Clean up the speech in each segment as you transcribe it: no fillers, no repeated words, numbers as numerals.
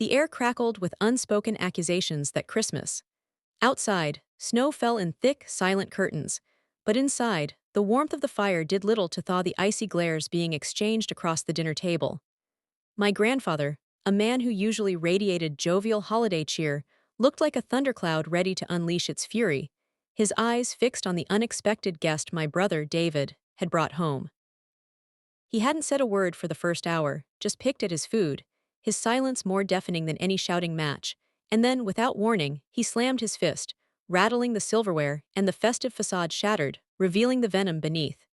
The air crackled with unspoken accusations that Christmas. Outside, snow fell in thick, silent curtains, but inside, the warmth of the fire did little to thaw the icy glares being exchanged across the dinner table. My grandfather, a man who usually radiated jovial holiday cheer, looked like a thundercloud ready to unleash its fury, his eyes fixed on the unexpected guest my brother, David, had brought home. He hadn't said a word for the first hour, just picked at his food, his silence more deafening than any shouting match, and then, without warning, he slammed his fist, rattling the silverware, and the festive facade shattered, revealing the venom beneath.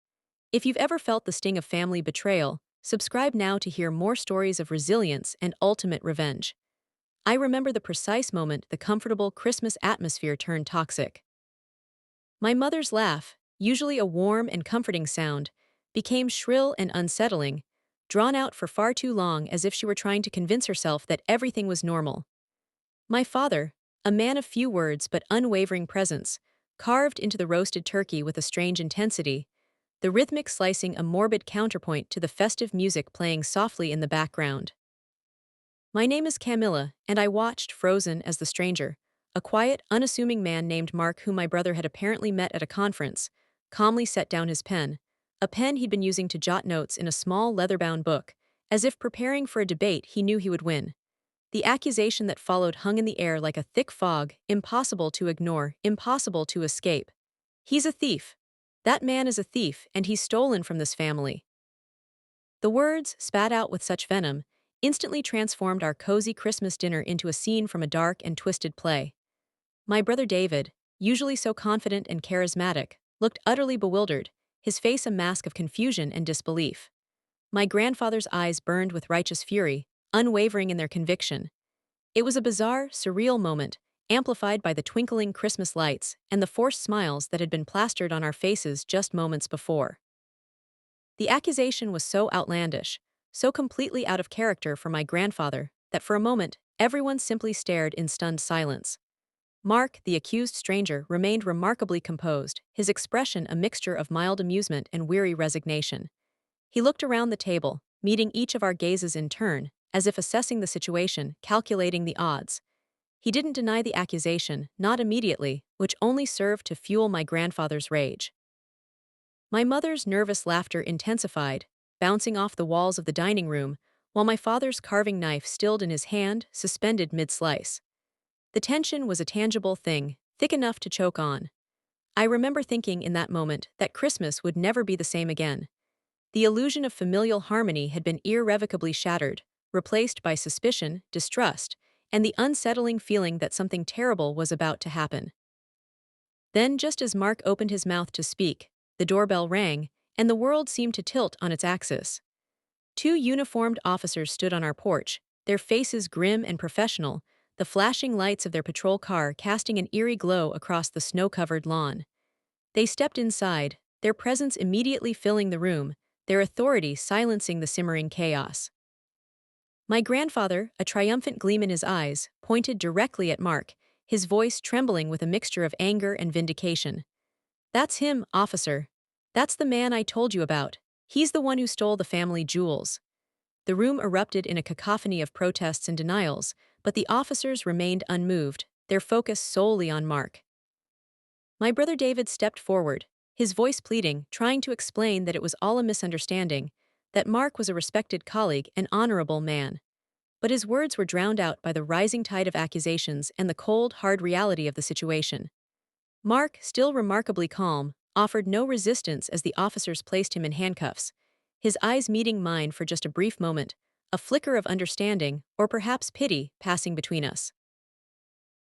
If you've ever felt the sting of family betrayal, subscribe now to hear more stories of resilience and ultimate revenge. I remember the precise moment the comfortable Christmas atmosphere turned toxic. My mother's laugh, usually a warm and comforting sound, became shrill and unsettling, drawn out for far too long as if she were trying to convince herself that everything was normal. My father, a man of few words but unwavering presence, carved into the roasted turkey with a strange intensity, the rhythmic slicing a morbid counterpoint to the festive music playing softly in the background. My name is Camilla, and I watched, frozen as the stranger, a quiet, unassuming man named Mark whom my brother had apparently met at a conference, calmly set down his pen, a pen he'd been using to jot notes in a small leather-bound book, as if preparing for a debate he knew he would win. The accusation that followed hung in the air like a thick fog, impossible to ignore, impossible to escape. He's a thief. That man is a thief, and he's stolen from this family. The words, spat out with such venom, instantly transformed our cozy Christmas dinner into a scene from a dark and twisted play. My brother David, usually so confident and charismatic, looked utterly bewildered, his face a mask of confusion and disbelief. My grandfather's eyes burned with righteous fury, unwavering in their conviction. It was a bizarre, surreal moment, amplified by the twinkling Christmas lights and the forced smiles that had been plastered on our faces just moments before. The accusation was so outlandish, so completely out of character for my grandfather, that for a moment, everyone simply stared in stunned silence. Mark, the accused stranger, remained remarkably composed, his expression a mixture of mild amusement and weary resignation. He looked around the table, meeting each of our gazes in turn, as if assessing the situation, calculating the odds. He didn't deny the accusation, not immediately, which only served to fuel my grandfather's rage. My mother's nervous laughter intensified, bouncing off the walls of the dining room, while my father's carving knife stilled in his hand, suspended mid-slice. The tension was a tangible thing, thick enough to choke on. I remember thinking in that moment that Christmas would never be the same again. The illusion of familial harmony had been irrevocably shattered, replaced by suspicion, distrust, and the unsettling feeling that something terrible was about to happen. Then, just as Mark opened his mouth to speak, the doorbell rang, and the world seemed to tilt on its axis. Two uniformed officers stood on our porch, their faces grim and professional, the flashing lights of their patrol car casting an eerie glow across the snow-covered lawn. They stepped inside, their presence immediately filling the room, their authority silencing the simmering chaos. My grandfather, a triumphant gleam in his eyes, pointed directly at Mark, his voice trembling with a mixture of anger and vindication. "That's him, officer. That's the man I told you about. He's the one who stole the family jewels." The room erupted in a cacophony of protests and denials, but the officers remained unmoved, their focus solely on Mark. My brother David stepped forward, his voice pleading, trying to explain that it was all a misunderstanding, that Mark was a respected colleague, an honorable man. But his words were drowned out by the rising tide of accusations and the cold, hard reality of the situation. Mark, still remarkably calm, offered no resistance as the officers placed him in handcuffs, his eyes meeting mine for just a brief moment, a flicker of understanding, or perhaps pity, passing between us.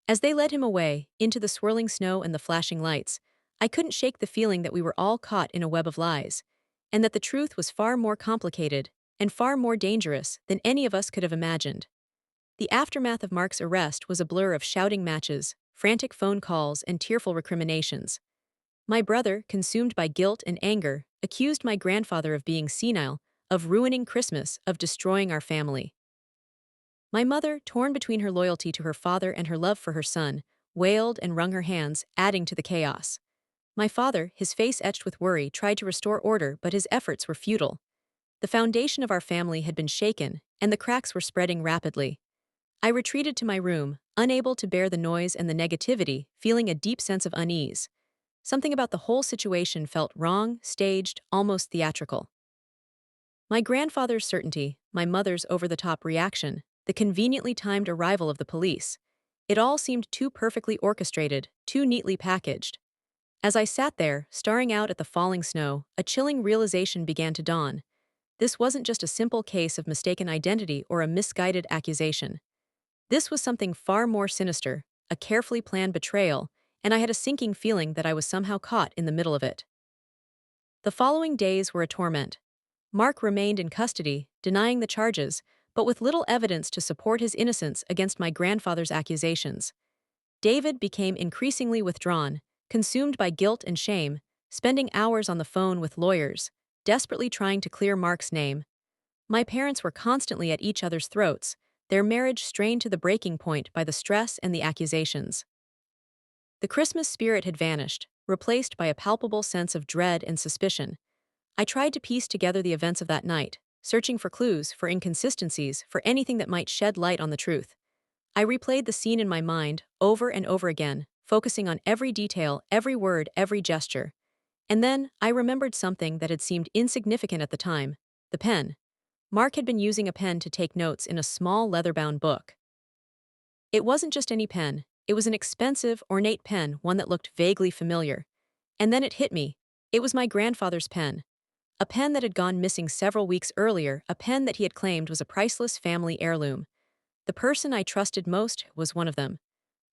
As they led him away, into the swirling snow and the flashing lights, I couldn't shake the feeling that we were all caught in a web of lies, and that the truth was far more complicated and far more dangerous than any of us could have imagined. The aftermath of Mark's arrest was a blur of shouting matches, frantic phone calls, and tearful recriminations. My brother, consumed by guilt and anger, accused my grandfather of being senile, of ruining Christmas, of destroying our family. My mother, torn between her loyalty to her father and her love for her son, wailed and wrung her hands, adding to the chaos. My father, his face etched with worry, tried to restore order, but his efforts were futile. The foundation of our family had been shaken, and the cracks were spreading rapidly. I retreated to my room, unable to bear the noise and the negativity, feeling a deep sense of unease. Something about the whole situation felt wrong, staged, almost theatrical. My grandfather's certainty, my mother's over-the-top reaction, the conveniently timed arrival of the police. It all seemed too perfectly orchestrated, too neatly packaged. As I sat there, staring out at the falling snow, a chilling realization began to dawn. This wasn't just a simple case of mistaken identity or a misguided accusation. This was something far more sinister, a carefully planned betrayal, and I had a sinking feeling that I was somehow caught in the middle of it. The following days were a torment. Mark remained in custody, denying the charges, but with little evidence to support his innocence against my grandfather's accusations. David became increasingly withdrawn, consumed by guilt and shame, spending hours on the phone with lawyers, desperately trying to clear Mark's name. My parents were constantly at each other's throats, their marriage strained to the breaking point by the stress and the accusations. The Christmas spirit had vanished, replaced by a palpable sense of dread and suspicion. I tried to piece together the events of that night, searching for clues, for inconsistencies, for anything that might shed light on the truth. I replayed the scene in my mind, over and over again, focusing on every detail, every word, every gesture. And then, I remembered something that had seemed insignificant at the time: the pen. Mark had been using a pen to take notes in a small leather-bound book. It wasn't just any pen, it was an expensive, ornate pen, one that looked vaguely familiar. And then it hit me. It was my grandfather's pen. A pen that had gone missing several weeks earlier, a pen that he had claimed was a priceless family heirloom. The person I trusted most was one of them.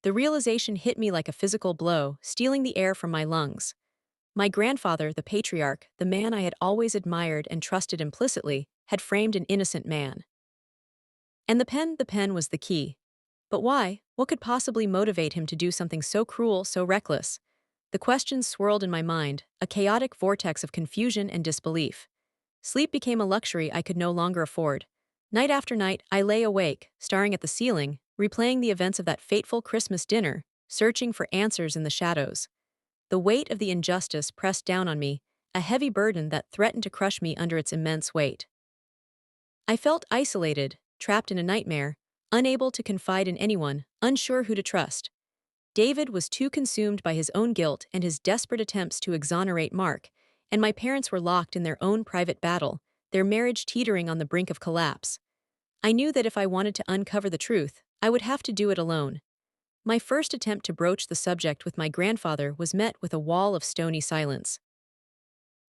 The realization hit me like a physical blow, stealing the air from my lungs. My grandfather, the patriarch, the man I had always admired and trusted implicitly, had framed an innocent man. And the pen was the key. But why? What could possibly motivate him to do something so cruel, so reckless? The questions swirled in my mind, a chaotic vortex of confusion and disbelief. Sleep became a luxury I could no longer afford. Night after night, I lay awake, staring at the ceiling, replaying the events of that fateful Christmas dinner, searching for answers in the shadows. The weight of the injustice pressed down on me, a heavy burden that threatened to crush me under its immense weight. I felt isolated, trapped in a nightmare, unable to confide in anyone, unsure who to trust. David was too consumed by his own guilt and his desperate attempts to exonerate Mark, and my parents were locked in their own private battle, their marriage teetering on the brink of collapse. I knew that if I wanted to uncover the truth, I would have to do it alone. My first attempt to broach the subject with my grandfather was met with a wall of stony silence.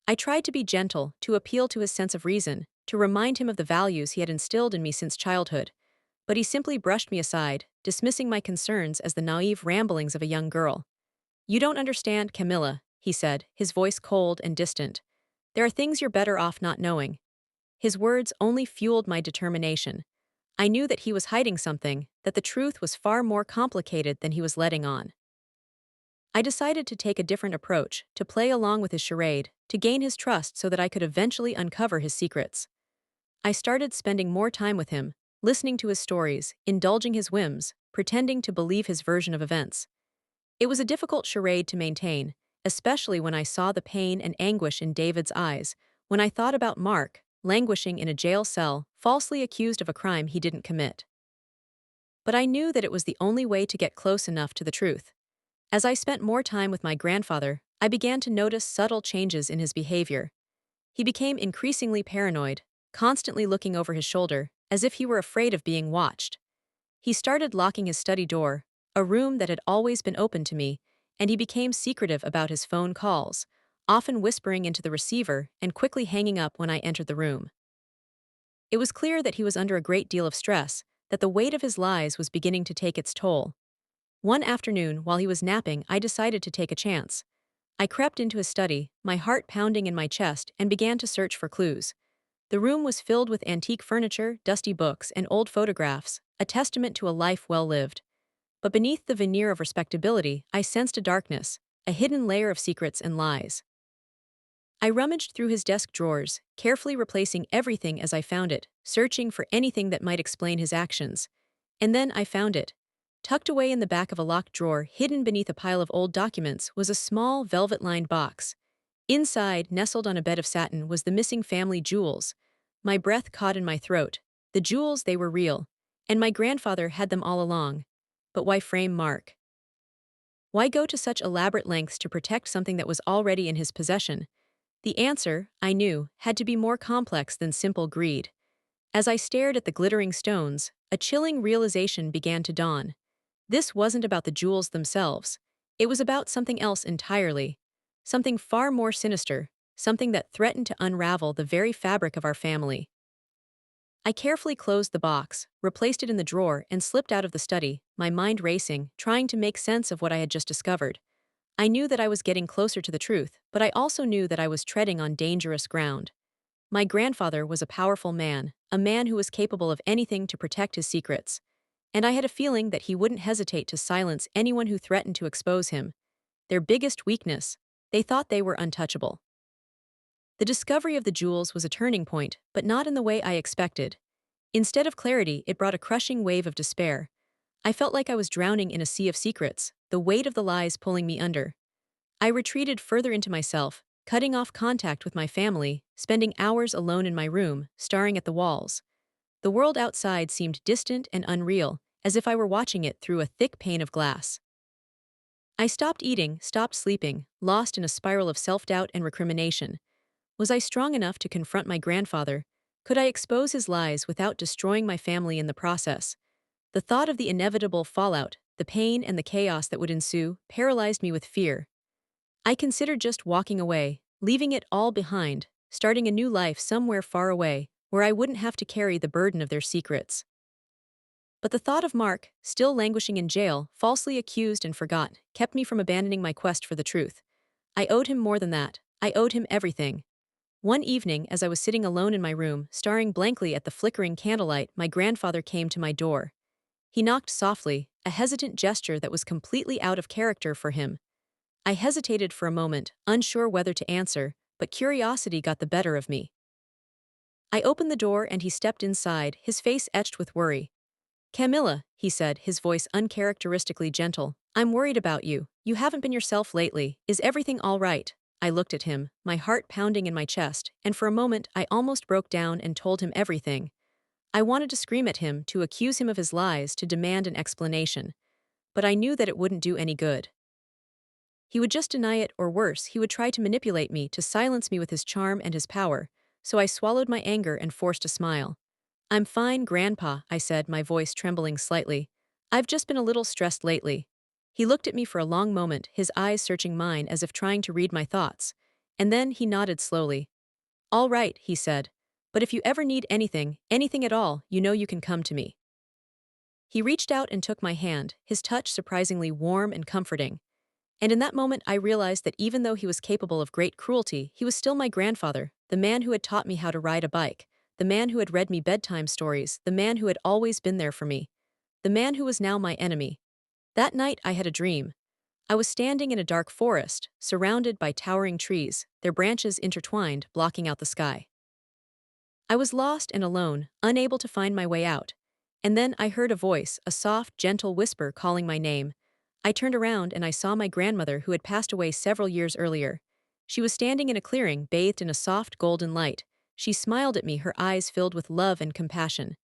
I tried to be gentle, to appeal to his sense of reason, to remind him of the values he had instilled in me since childhood, but he simply brushed me aside, dismissing my concerns as the naive ramblings of a young girl. "You don't understand, Camilla," he said, his voice cold and distant. "There are things you're better off not knowing." His words only fueled my determination. I knew that he was hiding something, that the truth was far more complicated than he was letting on. I decided to take a different approach, to play along with his charade, to gain his trust so that I could eventually uncover his secrets. I started spending more time with him, listening to his stories, indulging his whims, pretending to believe his version of events. It was a difficult charade to maintain, especially when I saw the pain and anguish in David's eyes, when I thought about Mark, languishing in a jail cell, falsely accused of a crime he didn't commit. But I knew that it was the only way to get close enough to the truth. As I spent more time with my grandfather, I began to notice subtle changes in his behavior. He became increasingly paranoid, constantly looking over his shoulder, as if he were afraid of being watched. He started locking his study door, a room that had always been open to me, and he became secretive about his phone calls, often whispering into the receiver and quickly hanging up when I entered the room. It was clear that he was under a great deal of stress, that the weight of his lies was beginning to take its toll. One afternoon, while he was napping, I decided to take a chance. I crept into his study, my heart pounding in my chest, and began to search for clues. The room was filled with antique furniture, dusty books, and old photographs, a testament to a life well lived. But beneath the veneer of respectability, I sensed a darkness, a hidden layer of secrets and lies. I rummaged through his desk drawers, carefully replacing everything as I found it, searching for anything that might explain his actions. And then I found it. Tucked away in the back of a locked drawer, hidden beneath a pile of old documents, was a small, velvet-lined box. Inside, nestled on a bed of satin, was the missing family jewels. My breath caught in my throat. The jewels, they were real. And my grandfather had them all along. But why frame Mark? Why go to such elaborate lengths to protect something that was already in his possession? The answer, I knew, had to be more complex than simple greed. As I stared at the glittering stones, a chilling realization began to dawn. This wasn't about the jewels themselves. It was about something else entirely. Something far more sinister, something that threatened to unravel the very fabric of our family. I carefully closed the box, replaced it in the drawer, and slipped out of the study, my mind racing, trying to make sense of what I had just discovered. I knew that I was getting closer to the truth, but I also knew that I was treading on dangerous ground. My grandfather was a powerful man, a man who was capable of anything to protect his secrets. And I had a feeling that he wouldn't hesitate to silence anyone who threatened to expose him. Their biggest weakness: they thought they were untouchable. The discovery of the jewels was a turning point, but not in the way I expected. Instead of clarity, it brought a crushing wave of despair. I felt like I was drowning in a sea of secrets, the weight of the lies pulling me under. I retreated further into myself, cutting off contact with my family, spending hours alone in my room, staring at the walls. The world outside seemed distant and unreal, as if I were watching it through a thick pane of glass. I stopped eating, stopped sleeping, lost in a spiral of self-doubt and recrimination. Was I strong enough to confront my grandfather? Could I expose his lies without destroying my family in the process? The thought of the inevitable fallout, the pain and the chaos that would ensue, paralyzed me with fear. I considered just walking away, leaving it all behind, starting a new life somewhere far away, where I wouldn't have to carry the burden of their secrets. But the thought of Mark, still languishing in jail, falsely accused and forgot, kept me from abandoning my quest for the truth. I owed him more than that. I owed him everything. One evening, as I was sitting alone in my room, staring blankly at the flickering candlelight, my grandfather came to my door. He knocked softly, a hesitant gesture that was completely out of character for him. I hesitated for a moment, unsure whether to answer, but curiosity got the better of me. I opened the door and he stepped inside, his face etched with worry. "Camilla," he said, his voice uncharacteristically gentle, "I'm worried about you. You haven't been yourself lately. Is everything all right?" I looked at him, my heart pounding in my chest, and for a moment I almost broke down and told him everything. I wanted to scream at him, to accuse him of his lies, to demand an explanation. But I knew that it wouldn't do any good. He would just deny it, or worse, he would try to manipulate me, to silence me with his charm and his power. So I swallowed my anger and forced a smile. "I'm fine, Grandpa," I said, my voice trembling slightly. "I've just been a little stressed lately." He looked at me for a long moment, his eyes searching mine as if trying to read my thoughts. And then he nodded slowly. "All right," he said. "But if you ever need anything, anything at all, you know you can come to me." He reached out and took my hand, his touch surprisingly warm and comforting. And in that moment I realized that even though he was capable of great cruelty, he was still my grandfather, the man who had taught me how to ride a bike, the man who had read me bedtime stories, the man who had always been there for me, the man who was now my enemy. That night I had a dream. I was standing in a dark forest, surrounded by towering trees, their branches intertwined, blocking out the sky. I was lost and alone, unable to find my way out. And then I heard a voice, a soft, gentle whisper calling my name. I turned around and I saw my grandmother, who had passed away several years earlier. She was standing in a clearing, bathed in a soft golden light. She smiled at me, her eyes filled with love and compassion.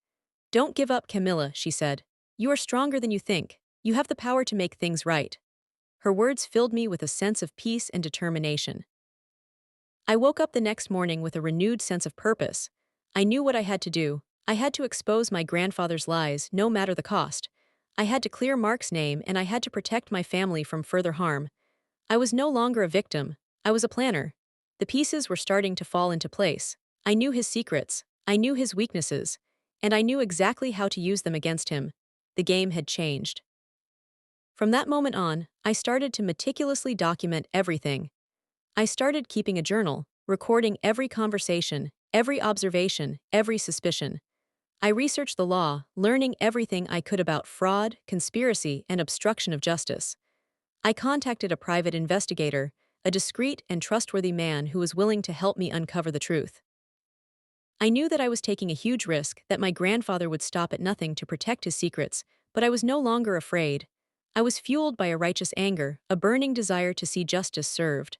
"Don't give up, Camilla," she said. "You are stronger than you think. You have the power to make things right." Her words filled me with a sense of peace and determination. I woke up the next morning with a renewed sense of purpose. I knew what I had to do. I had to expose my grandfather's lies, no matter the cost. I had to clear Mark's name, and I had to protect my family from further harm. I was no longer a victim. I was a planner. The pieces were starting to fall into place. I knew his secrets. I knew his weaknesses. And I knew exactly how to use them against him. The game had changed. From that moment on, I started to meticulously document everything. I started keeping a journal, recording every conversation, every observation, every suspicion. I researched the law, learning everything I could about fraud, conspiracy, and obstruction of justice. I contacted a private investigator, a discreet and trustworthy man who was willing to help me uncover the truth. I knew that I was taking a huge risk, that my grandfather would stop at nothing to protect his secrets, but I was no longer afraid. I was fueled by a righteous anger, a burning desire to see justice served.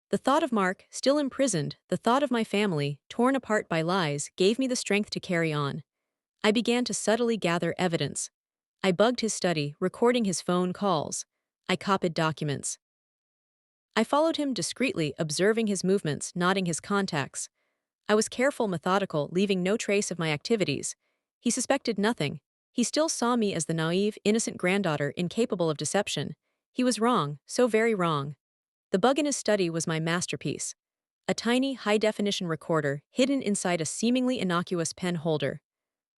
The thought of Mark, still imprisoned, the thought of my family, torn apart by lies, gave me the strength to carry on. I began to subtly gather evidence. I bugged his study, recording his phone calls. I copied documents. I followed him discreetly, observing his movements, nodding his contacts. I was careful, methodical, leaving no trace of my activities. He suspected nothing. He still saw me as the naive, innocent granddaughter incapable of deception. He was wrong, so very wrong. The bug in his study was my masterpiece. A tiny, high-definition recorder hidden inside a seemingly innocuous pen holder.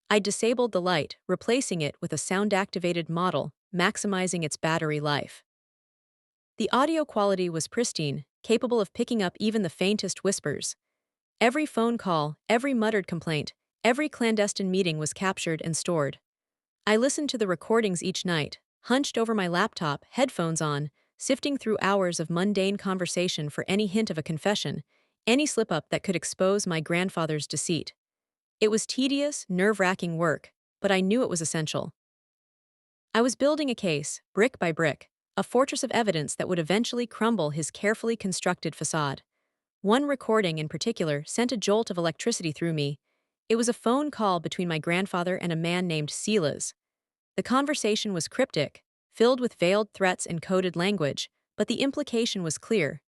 I disabled the light, replacing it with a sound-activated model, maximizing its battery life. The audio quality was pristine, capable of picking up even the faintest whispers. Every phone call, every muttered complaint, every clandestine meeting was captured and stored. I listened to the recordings each night, hunched over my laptop, headphones on, sifting through hours of mundane conversation for any hint of a confession, any slip-up that could expose my grandfather's deceit. It was tedious, nerve-wracking work, but I knew it was essential. I was building a case, brick by brick, a fortress of evidence that would eventually crumble his carefully constructed facade. One recording in particular sent a jolt of electricity through me. It was a phone call between my grandfather and a man named Silas. The conversation was cryptic, filled with veiled threats and coded language, but the implication was clear.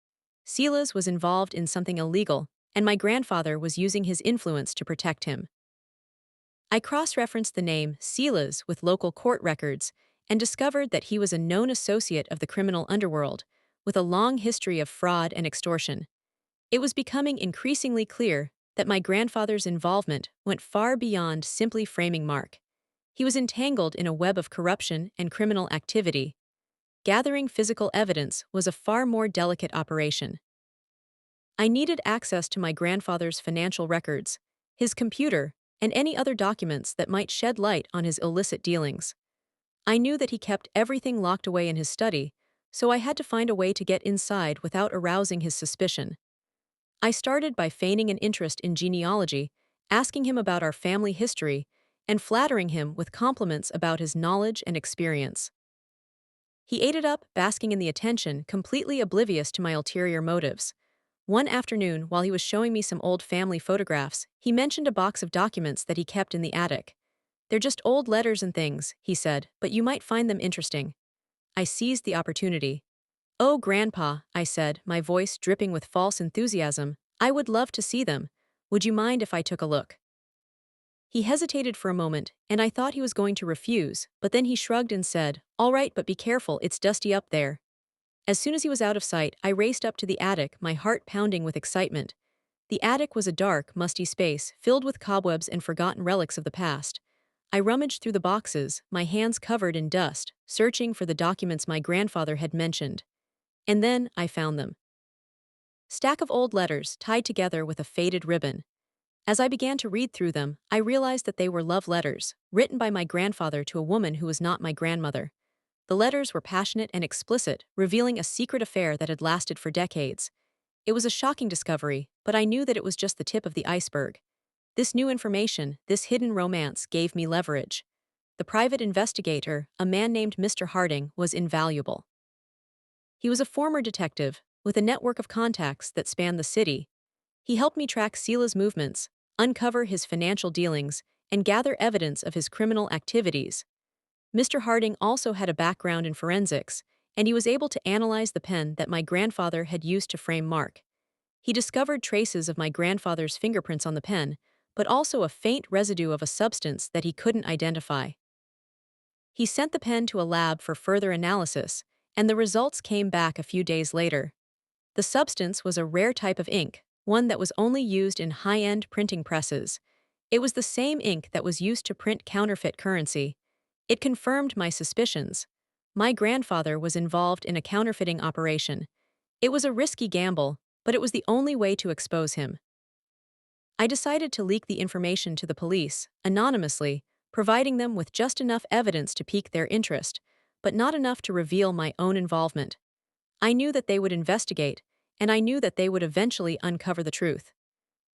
Silas was involved in something illegal, and my grandfather was using his influence to protect him. I cross-referenced the name Silas with local court records and discovered that he was a known associate of the criminal underworld, with a long history of fraud and extortion. It was becoming increasingly clear that my grandfather's involvement went far beyond simply framing Mark. He was entangled in a web of corruption and criminal activity. Gathering physical evidence was a far more delicate operation. I needed access to my grandfather's financial records, his computer, and any other documents that might shed light on his illicit dealings. I knew that he kept everything locked away in his study, so I had to find a way to get inside without arousing his suspicion. I started by feigning an interest in genealogy, asking him about our family history, and flattering him with compliments about his knowledge and experience. He ate it up, basking in the attention, completely oblivious to my ulterior motives. One afternoon, while he was showing me some old family photographs, he mentioned a box of documents that he kept in the attic. "They're just old letters and things," he said, "but you might find them interesting." I seized the opportunity. "Oh, Grandpa," I said, my voice dripping with false enthusiasm, "I would love to see them. Would you mind if I took a look?" He hesitated for a moment, and I thought he was going to refuse, but then he shrugged and said, "All right, but be careful, it's dusty up there." As soon as he was out of sight, I raced up to the attic, my heart pounding with excitement. The attic was a dark, musty space, filled with cobwebs and forgotten relics of the past. I rummaged through the boxes, my hands covered in dust, searching for the documents my grandfather had mentioned. And then I found them. Stack of old letters tied together with a faded ribbon. As I began to read through them, I realized that they were love letters, written by my grandfather to a woman who was not my grandmother. The letters were passionate and explicit, revealing a secret affair that had lasted for decades. It was a shocking discovery, but I knew that it was just the tip of the iceberg. This new information, this hidden romance, gave me leverage. The private investigator, a man named Mr. Harding, was invaluable. He was a former detective, with a network of contacts that spanned the city. He helped me track Sila's movements, uncover his financial dealings, and gather evidence of his criminal activities. Mr. Harding also had a background in forensics, and he was able to analyze the pen that my grandfather had used to frame Mark. He discovered traces of my grandfather's fingerprints on the pen, but also a faint residue of a substance that he couldn't identify. He sent the pen to a lab for further analysis, and the results came back a few days later. The substance was a rare type of ink, one that was only used in high-end printing presses. It was the same ink that was used to print counterfeit currency. It confirmed my suspicions. My grandfather was involved in a counterfeiting operation. It was a risky gamble, but it was the only way to expose him. I decided to leak the information to the police, anonymously, providing them with just enough evidence to pique their interest, but not enough to reveal my own involvement. I knew that they would investigate, and I knew that they would eventually uncover the truth.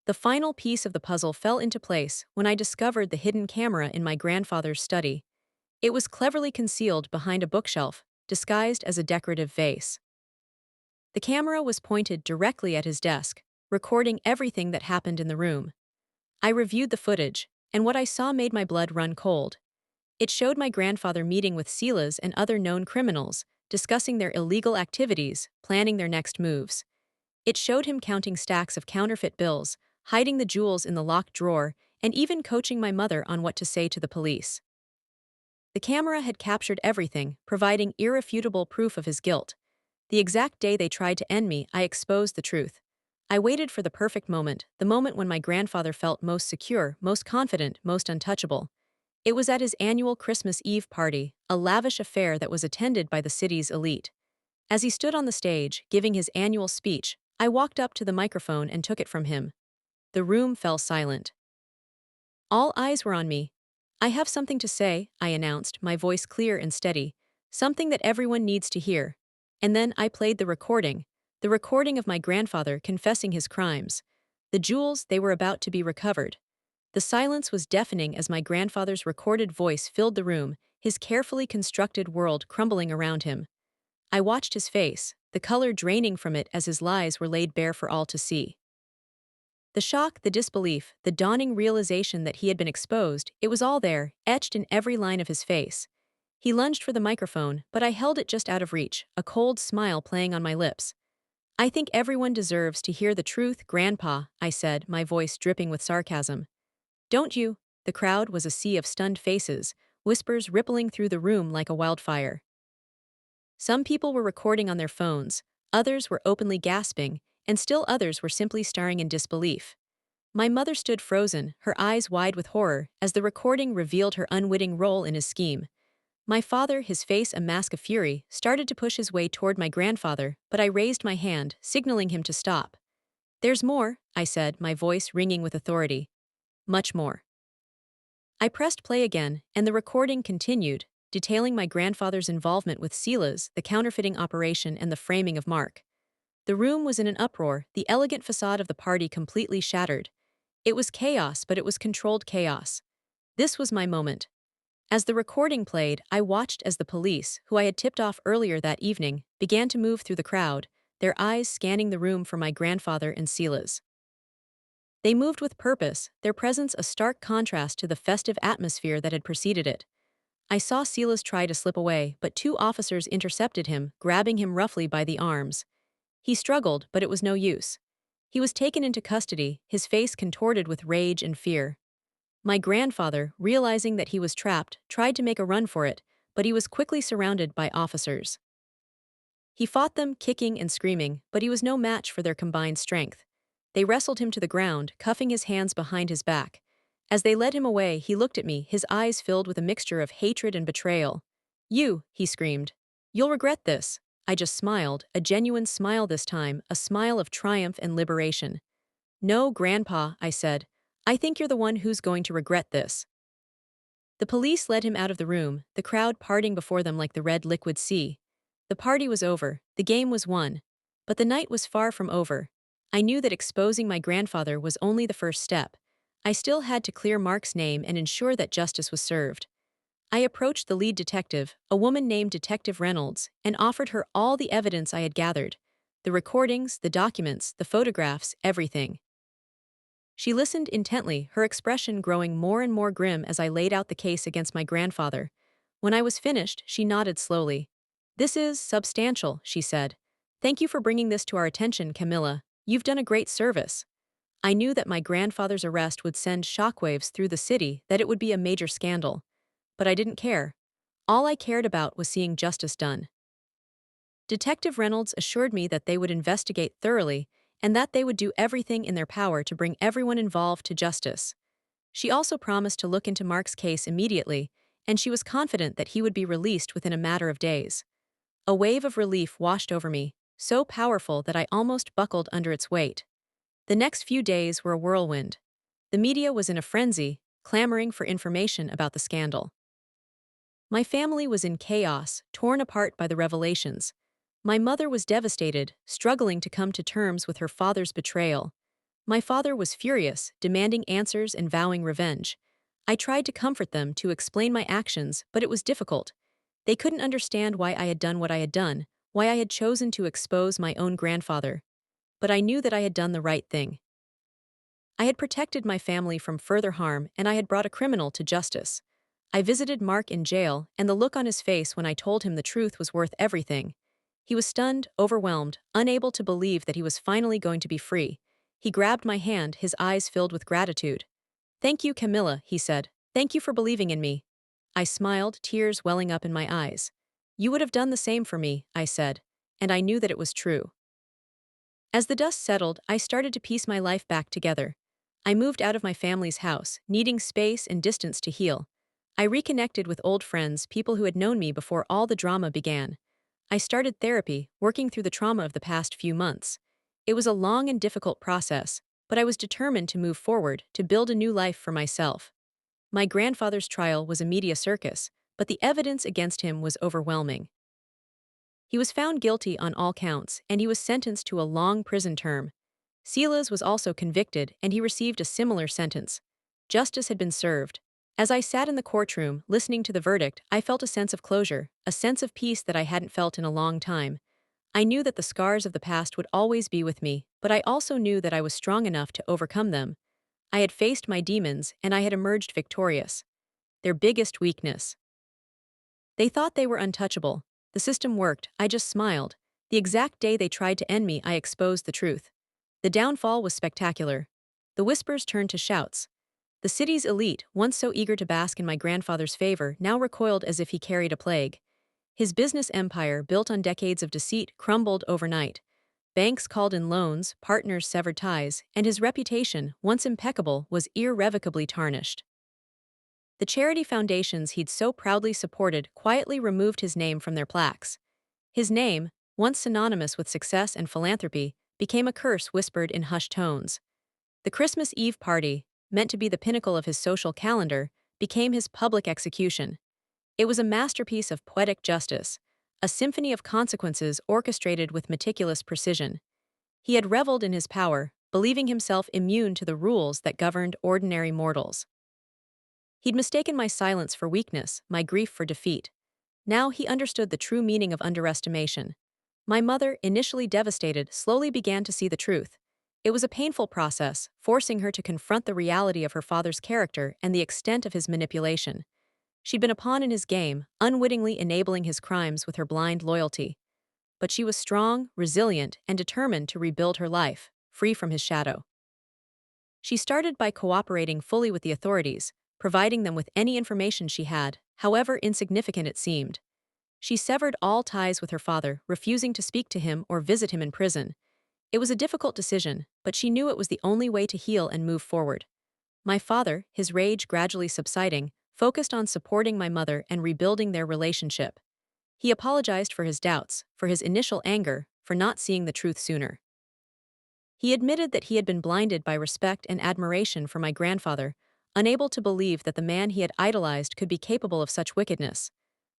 The final piece of the puzzle fell into place when I discovered the hidden camera in my grandfather's study. It was cleverly concealed behind a bookshelf, disguised as a decorative vase. The camera was pointed directly at his desk, recording everything that happened in the room. I reviewed the footage, and what I saw made my blood run cold. It showed my grandfather meeting with Silas and other known criminals, discussing their illegal activities, planning their next moves. It showed him counting stacks of counterfeit bills, hiding the jewels in the locked drawer, and even coaching my mother on what to say to the police. The camera had captured everything, providing irrefutable proof of his guilt. The exact day they tried to end me, I exposed the truth. I waited for the perfect moment, the moment when my grandfather felt most secure, most confident, most untouchable. It was at his annual Christmas Eve party, a lavish affair that was attended by the city's elite. As he stood on the stage, giving his annual speech, I walked up to the microphone and took it from him. The room fell silent. All eyes were on me. "I have something to say," I announced, my voice clear and steady. "Something that everyone needs to hear." And then I played the recording of my grandfather confessing his crimes. The jewels, they were about to be recovered. The silence was deafening as my grandfather's recorded voice filled the room, his carefully constructed world crumbling around him. I watched his face, the color draining from it as his lies were laid bare for all to see. The shock, the disbelief, the dawning realization that he had been exposed, it was all there, etched in every line of his face. He lunged for the microphone, but I held it just out of reach, a cold smile playing on my lips. "I think everyone deserves to hear the truth, Grandpa," I said, my voice dripping with sarcasm. "Don't you?" The crowd was a sea of stunned faces, whispers rippling through the room like a wildfire. Some people were recording on their phones, others were openly gasping, and still others were simply staring in disbelief. My mother stood frozen, her eyes wide with horror, as the recording revealed her unwitting role in his scheme. My father, his face a mask of fury, started to push his way toward my grandfather, but I raised my hand, signaling him to stop. "There's more," I said, my voice ringing with authority. "Much more." I pressed play again, and the recording continued, detailing my grandfather's involvement with Silas, the counterfeiting operation, and the framing of Mark. The room was in an uproar, the elegant facade of the party completely shattered. It was chaos, but it was controlled chaos. This was my moment. As the recording played, I watched as the police, who I had tipped off earlier that evening, began to move through the crowd, their eyes scanning the room for my grandfather and Silas. They moved with purpose, their presence a stark contrast to the festive atmosphere that had preceded it. I saw Silas try to slip away, but two officers intercepted him, grabbing him roughly by the arms. He struggled, but it was no use. He was taken into custody, his face contorted with rage and fear. My grandfather, realizing that he was trapped, tried to make a run for it, but he was quickly surrounded by officers. He fought them, kicking and screaming, but he was no match for their combined strength. They wrestled him to the ground, cuffing his hands behind his back. As they led him away, he looked at me, his eyes filled with a mixture of hatred and betrayal. "You," he screamed. "You'll regret this." I just smiled, a genuine smile this time, a smile of triumph and liberation. "No, Grandpa," I said. "I think you're the one who's going to regret this." The police led him out of the room, the crowd parting before them like the red liquid sea. The party was over, the game was won. But the night was far from over. I knew that exposing my grandfather was only the first step. I still had to clear Mark's name and ensure that justice was served. I approached the lead detective, a woman named Detective Reynolds, and offered her all the evidence I had gathered. The recordings, the documents, the photographs, everything. She listened intently, her expression growing more and more grim as I laid out the case against my grandfather. When I was finished, she nodded slowly. "This is substantial," she said. "Thank you for bringing this to our attention, Camilla. You've done a great service." I knew that my grandfather's arrest would send shockwaves through the city, that it would be a major scandal. But I didn't care. All I cared about was seeing justice done. Detective Reynolds assured me that they would investigate thoroughly and that they would do everything in their power to bring everyone involved to justice. She also promised to look into Mark's case immediately, and she was confident that he would be released within a matter of days. A wave of relief washed over me, so powerful that I almost buckled under its weight. The next few days were a whirlwind. The media was in a frenzy, clamoring for information about the scandal. My family was in chaos, torn apart by the revelations. My mother was devastated, struggling to come to terms with her father's betrayal. My father was furious, demanding answers and vowing revenge. I tried to comfort them, to explain my actions, but it was difficult. They couldn't understand why I had done what I had done, why I had chosen to expose my own grandfather. But I knew that I had done the right thing. I had protected my family from further harm, and I had brought a criminal to justice. I visited Mark in jail, and the look on his face when I told him the truth was worth everything. He was stunned, overwhelmed, unable to believe that he was finally going to be free. He grabbed my hand, his eyes filled with gratitude. "Thank you, Camilla," he said. "Thank you for believing in me." I smiled, tears welling up in my eyes. "You would have done the same for me," I said, and I knew that it was true. As the dust settled, I started to piece my life back together. I moved out of my family's house, needing space and distance to heal. I reconnected with old friends, people who had known me before all the drama began. I started therapy, working through the trauma of the past few months. It was a long and difficult process, but I was determined to move forward, to build a new life for myself. My grandfather's trial was a media circus, but the evidence against him was overwhelming. He was found guilty on all counts, and he was sentenced to a long prison term. Silas was also convicted, and he received a similar sentence. Justice had been served. As I sat in the courtroom, listening to the verdict, I felt a sense of closure, a sense of peace that I hadn't felt in a long time. I knew that the scars of the past would always be with me, but I also knew that I was strong enough to overcome them. I had faced my demons, and I had emerged victorious. Their biggest weakness. They thought they were untouchable. The system worked, I just smiled. The exact day they tried to end me, I exposed the truth. The downfall was spectacular. The whispers turned to shouts. The city's elite, once so eager to bask in my grandfather's favor, now recoiled as if he carried a plague. His business empire, built on decades of deceit, crumbled overnight. Banks called in loans, partners severed ties, and his reputation, once impeccable, was irrevocably tarnished. The charity foundations he'd so proudly supported quietly removed his name from their plaques. His name, once synonymous with success and philanthropy, became a curse whispered in hushed tones. The Christmas Eve party, meant to be the pinnacle of his social calendar, became his public execution. It was a masterpiece of poetic justice, a symphony of consequences orchestrated with meticulous precision. He had reveled in his power, believing himself immune to the rules that governed ordinary mortals. He'd mistaken my silence for weakness, my grief for defeat. Now he understood the true meaning of underestimation. My mother, initially devastated, slowly began to see the truth. It was a painful process, forcing her to confront the reality of her father's character and the extent of his manipulation. She'd been a pawn in his game, unwittingly enabling his crimes with her blind loyalty. But she was strong, resilient, and determined to rebuild her life, free from his shadow. She started by cooperating fully with the authorities, providing them with any information she had, however insignificant it seemed. She severed all ties with her father, refusing to speak to him or visit him in prison. It was a difficult decision, but she knew it was the only way to heal and move forward. My father, his rage gradually subsiding, focused on supporting my mother and rebuilding their relationship. He apologized for his doubts, for his initial anger, for not seeing the truth sooner. He admitted that he had been blinded by respect and admiration for my grandfather, unable to believe that the man he had idolized could be capable of such wickedness.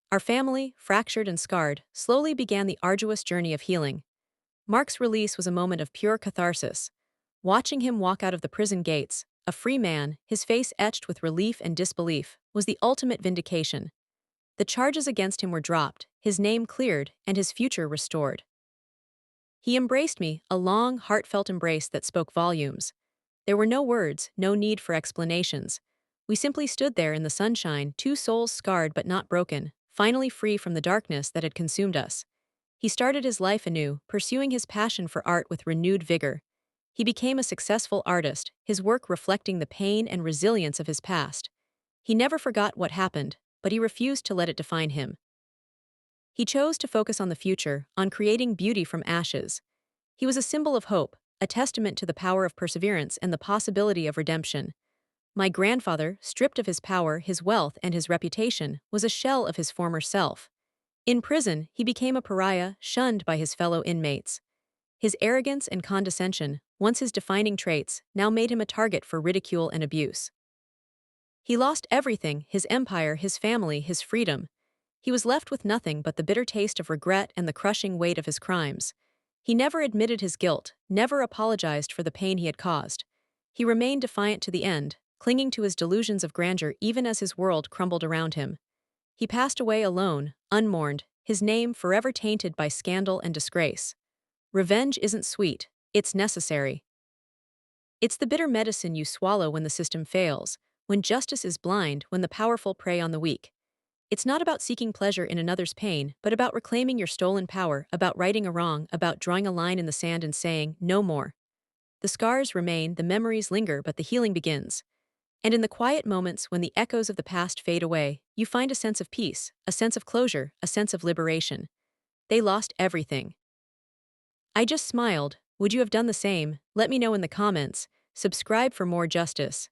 Our family, fractured and scarred, slowly began the arduous journey of healing. Mark's release was a moment of pure catharsis. Watching him walk out of the prison gates, a free man, his face etched with relief and disbelief, was the ultimate vindication. The charges against him were dropped, his name cleared, and his future restored. He embraced me, a long, heartfelt embrace that spoke volumes. There were no words, no need for explanations. We simply stood there in the sunshine, two souls scarred but not broken, finally free from the darkness that had consumed us. He started his life anew, pursuing his passion for art with renewed vigor. He became a successful artist, his work reflecting the pain and resilience of his past. He never forgot what happened, but he refused to let it define him. He chose to focus on the future, on creating beauty from ashes. He was a symbol of hope, a testament to the power of perseverance and the possibility of redemption. My grandfather, stripped of his power, his wealth, and his reputation, was a shell of his former self. In prison, he became a pariah, shunned by his fellow inmates. His arrogance and condescension, once his defining traits, now made him a target for ridicule and abuse. He lost everything: his empire, his family, his freedom. He was left with nothing but the bitter taste of regret and the crushing weight of his crimes. He never admitted his guilt, never apologized for the pain he had caused. He remained defiant to the end, clinging to his delusions of grandeur even as his world crumbled around him. He passed away alone, unmourned, his name forever tainted by scandal and disgrace. Revenge isn't sweet, it's necessary. It's the bitter medicine you swallow when the system fails, when justice is blind, when the powerful prey on the weak. It's not about seeking pleasure in another's pain, but about reclaiming your stolen power, about righting a wrong, about drawing a line in the sand and saying, no more. The scars remain, the memories linger, but the healing begins. And in the quiet moments when the echoes of the past fade away, you find a sense of peace, a sense of closure, a sense of liberation. They lost everything. I just smiled. Would you have done the same? Let me know in the comments. Subscribe for more justice.